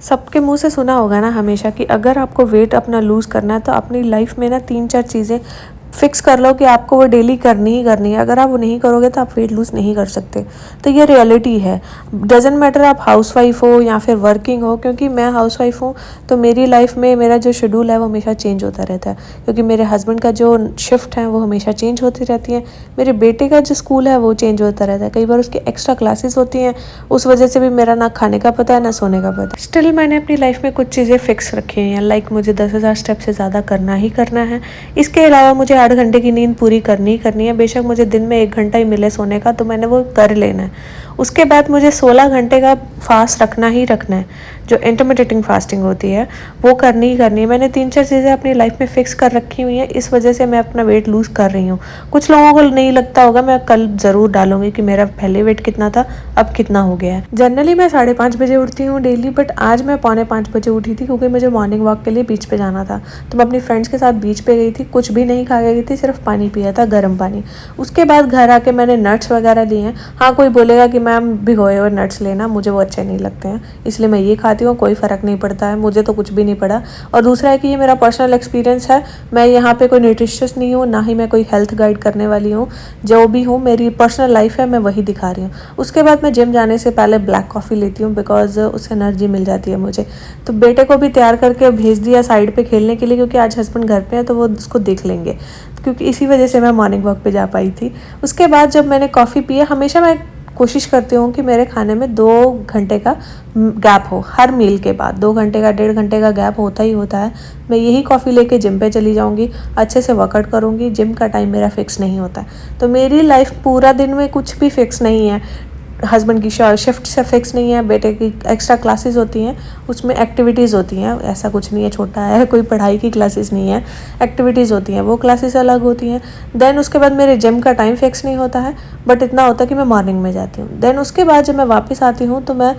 सबके मुंह से सुना होगा ना हमेशा कि अगर आपको वेट अपना लूज़ करना है तो अपनी लाइफ में ना 3-4 चीज़ें फिक्स कर लो कि आपको वो डेली करनी ही करनी है। अगर आप वो नहीं करोगे तो आप वेट लूज़ नहीं कर सकते। तो ये रियलिटी है। डज़न्ट मैटर आप हाउसवाइफ हो या फिर वर्किंग हो, क्योंकि मैं हाउसवाइफ हूँ तो मेरी लाइफ में मेरा जो शेड्यूल है वो हमेशा चेंज होता रहता है, क्योंकि मेरे हस्बैंड का जो शिफ्ट है वो हमेशा चेंज होती रहती है। मेरे बेटे का जो स्कूल है वो चेंज होता रहता है। कई बार उसकी एक्स्ट्रा क्लासेस होती हैं, उस वजह से भी मेरा ना खाने का पता है ना सोने का पता है। स्टिल मैंने अपनी लाइफ में कुछ चीज़ें फिक्स रखी हैं, लाइक मुझे 10,000 स्टेप से ज़्यादा करना ही करना है। इसके अलावा मुझे 8 घंटे की नींद पूरी करनी ही करनी है। बेशक मुझे दिन में 1 घंटा ही मिले सोने का तो मैंने वो कर लेना है। उसके बाद मुझे 16 घंटे का फास्ट रखना ही रखना है, जो इंटरमिटेटिंग फास्टिंग होती है वो करनी ही करनी है। मैंने 3-4 चीज़ें अपनी लाइफ में फ़िक्स कर रखी हुई हैं, इस वजह से मैं अपना वेट लूज़ कर रही हूँ। कुछ लोगों को नहीं लगता होगा, मैं कल ज़रूर डालूंगी कि मेरा पहले वेट कितना था अब कितना हो गया है। जनरली मैं 5:30 बजे उठती हूँ डेली, बट आज मैं 4:45 बजे उठी थी क्योंकि मुझे मॉर्निंग वॉक के लिए बीच पे जाना था। तो मैं अपनी फ्रेंड्स के साथ बीच पे गई थी, कुछ भी नहीं खा के गई थी, सिर्फ पानी पिया था, गर्म पानी। उसके बाद घर आके मैंने नट्स वगैरह लिए हैं। हाँ, कोई बोलेगा कि मैम भिगोए हुए नट्स लेना, मुझे वो अच्छे नहीं लगते हैं, इसलिए मैं ये खाती हूँ, कोई फ़र्क नहीं पड़ता है, मुझे तो कुछ भी नहीं पड़ा। और दूसरा है कि ये मेरा पर्सनल एक्सपीरियंस है, मैं यहाँ पे कोई न्यूट्रिशियस नहीं हूँ, ना ही मैं कोई हेल्थ गाइड करने वाली हूँ। जो भी हूँ मेरी पर्सनल लाइफ है, मैं वही दिखा रही हूँ। उसके बाद मैं जिम जाने से पहले ब्लैक कॉफ़ी लेती हूँ, बिकॉज उससे एनर्जी मिल जाती है मुझे। तो बेटे को भी तैयार करके भेज दिया साइड पे खेलने के लिए, क्योंकि आज हस्बैंड घर पे है तो वो उसको देख लेंगे, क्योंकि इसी वजह से मैं मॉर्निंग वॉक पे जा पाई थी। उसके बाद जब मैंने कॉफ़ी पी, हमेशा मैं कोशिश करती हूँ कि मेरे खाने में 2 घंटे का गैप हो, हर मील के बाद 2 घंटे का 1.5 घंटे का गैप होता ही होता है। मैं यही कॉफ़ी लेके जिम पे चली जाऊँगी, अच्छे से वर्कआउट करूँगी। जिम का टाइम मेरा फिक्स नहीं होता है, तो मेरी लाइफ पूरा दिन में कुछ भी फिक्स नहीं है। हस्बैंड की शिफ्ट से फिक्स नहीं है, बेटे की एक्स्ट्रा क्लासेस होती हैं, उसमें एक्टिविटीज़ होती हैं, ऐसा कुछ नहीं है छोटा है, कोई पढ़ाई की क्लासेस नहीं है, एक्टिविटीज़ होती हैं, वो क्लासेस अलग होती हैं। देन उसके बाद मेरे जिम का टाइम फिक्स नहीं होता है, बट इतना होता है कि मैं मॉर्निंग में जाती हूँ। देन उसके बाद जब मैं वापस आती हूँ तो मैं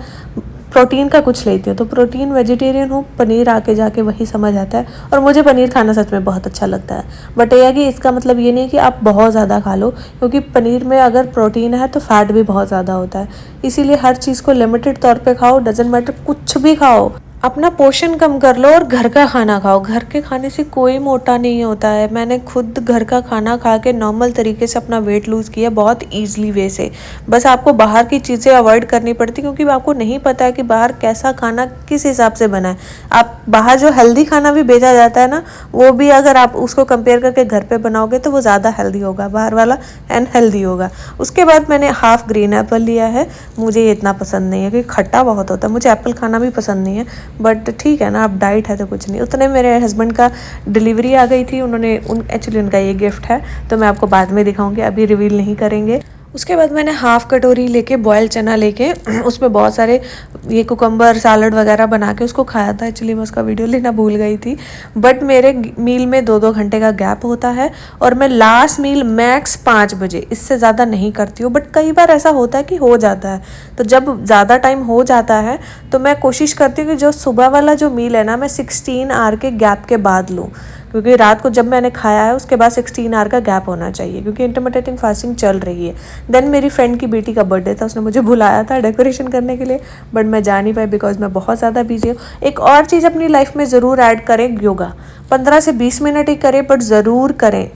प्रोटीन का कुछ लेती हूँ। तो प्रोटीन वेजिटेरियन हूँ, पनीर आके जाके वही समझ आता है, और मुझे पनीर खाना सच में बहुत अच्छा लगता है। बट यह है कि इसका मतलब ये नहीं कि आप बहुत ज़्यादा खा लो, क्योंकि पनीर में अगर प्रोटीन है तो फैट भी बहुत ज़्यादा होता है। इसीलिए हर चीज़ को लिमिटेड तौर पे खाओ, डजंट मैटर कुछ भी खाओ, अपना पोर्शन कम कर लो और घर का खाना खाओ। घर के खाने से कोई मोटा नहीं होता है। मैंने खुद घर का खाना खा के नॉर्मल तरीके से अपना वेट लूज़ किया, बहुत ईजिली वे से। बस आपको बाहर की चीज़ें अवॉइड करनी पड़ती, क्योंकि आपको नहीं पता है कि बाहर कैसा खाना किस हिसाब से बना है। आप बाहर जो हेल्दी खाना भी भेजा जाता है ना, वो भी अगर आप उसको कंपेयर करके घर पे बनाओगे तो वो ज़्यादा हेल्दी होगा, बाहर वाला अनहेल्दी होगा। उसके बाद मैंने हाफ ग्रीन एप्पल लिया है। मुझे ये इतना पसंद नहीं है क्योंकि खट्टा बहुत होता है, मुझे एप्पल खाना भी पसंद नहीं है, बट ठीक है ना, अब डाइट है तो कुछ नहीं। उतने मेरे हस्बैंड का डिलीवरी आ गई थी, एक्चुअली उनका ये गिफ्ट है, तो मैं आपको बाद में दिखाऊंगी, अभी रिवील नहीं करेंगे। उसके बाद मैंने हाफ़ कटोरी लेके बॉयल चना लेके उसमें बहुत सारे ये कुकम्बर सैलड वगैरह बना के उसको खाया था। एक्चुअली मैं उसका वीडियो लेना भूल गई थी, बट मेरे मील में 2-2 घंटे का गैप होता है, और मैं लास्ट मील मैक्स 5 बजे, इससे ज़्यादा नहीं करती हूँ। बट कई बार ऐसा होता है कि हो जाता है, तो जब ज़्यादा टाइम हो जाता है तो मैं कोशिश करती हूँ कि जो सुबह वाला जो मील है ना, मैं 16 आवर के गैप के बाद लूँ, क्योंकि रात को जब मैंने खाया है उसके बाद 16 आवर का गैप होना चाहिए, क्योंकि इंटरमिटेटिंग फास्टिंग चल रही है। देन मेरी फ्रेंड की बेटी का बर्थडे था, उसने मुझे बुलाया था डेकोरेशन करने के लिए, बट मैं जा नहीं पाई बिकॉज मैं बहुत ज़्यादा बिजी हूँ। एक और चीज़ अपनी लाइफ में ज़रूर ऐड करें, योगा। 15 से 20 मिनट ही करें, बट ज़रूर करें।